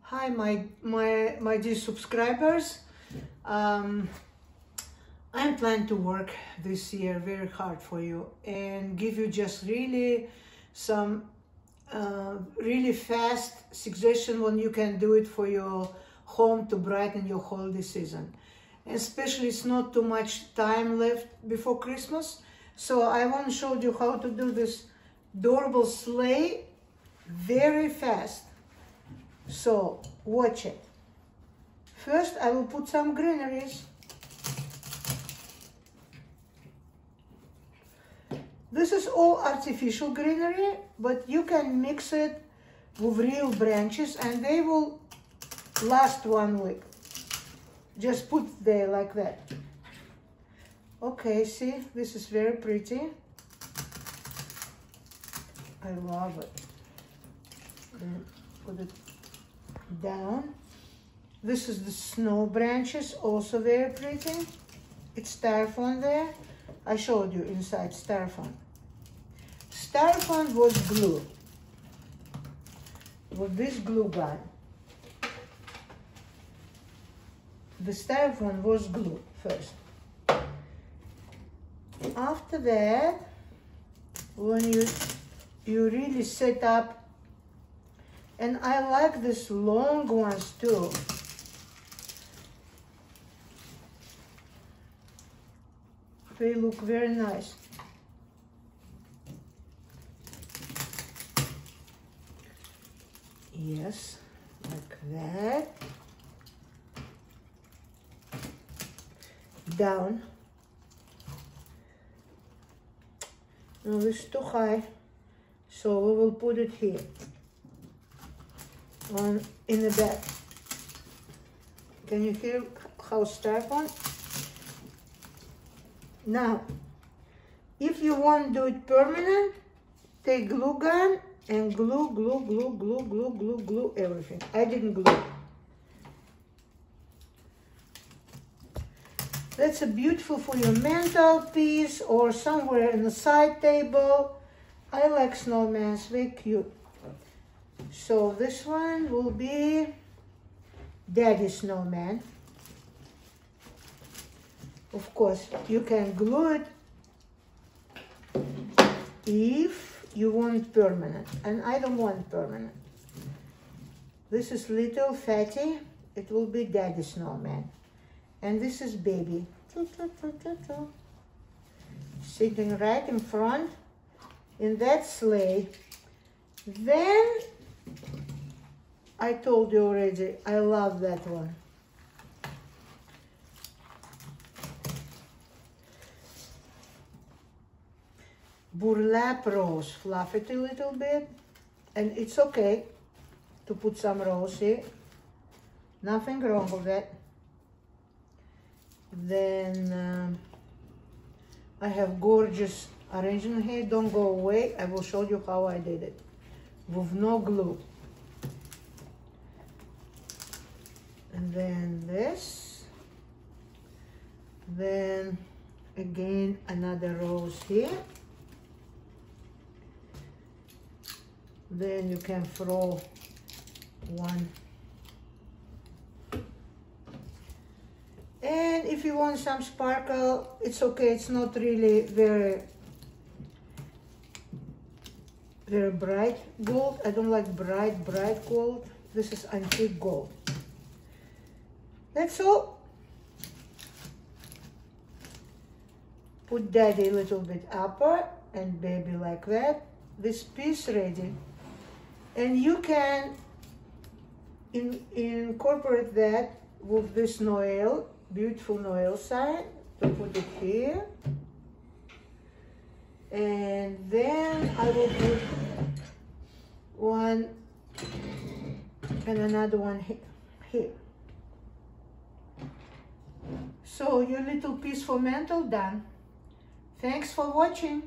Hi, my dear subscribers. I'm planning to work this year very hard for you and give you just really some really fast suggestion when you can do it for your home to brighten your holiday season. Especially it's not too much time left before Christmas, so I want to show you how to do this adorable sleigh very fast. So watch it. First I will put some greeneries. This is all artificial greenery, but you can mix it with real branches and they will last 1 week. Just put there like that. Okay, see, this is very pretty. I love it. Then put it down. This is the snow branches, also very pretty. It's styrofoam there. I showed you inside styrofoam. Styrofoam was glue with this glue gun. The styrofoam was glue first. After that, when you really set up, and I like these long ones too. They look very nice. Yes, like that. Down. No, this is too high, so we will put it here in the back. Can you hear how styrofoam? Now, if you want to do it permanent, take glue gun and glue everything. I didn't glue. That's a beautiful for your mantelpiece or somewhere in the side table. I like snowmans, very cute. So this one will be Daddy Snowman. Of course, you can glue it if you want permanent, and I don't want permanent. This is little fatty, it will be Daddy Snowman. And this is baby. Sitting right in front in that sleigh. Then, I told you already, I love that one. Burlap rose, fluff it a little bit, and it's okay to put some rose here. Nothing wrong with that. Then I have gorgeous arrangement here. Don't go away. I will show you how I did it with no glue. And then this. Then again another rose here. Then you can throw one. And if you want some sparkle, it's okay. It's not really very bright gold. I don't like bright gold. This is antique gold. That's all. Put Daddy a little bit upper and baby like that. This piece ready. And you can incorporate that with this Noel, beautiful Noel sign, to put it here. And then I will put one and another one here. So your little piece for mantle done. Thanks for watching.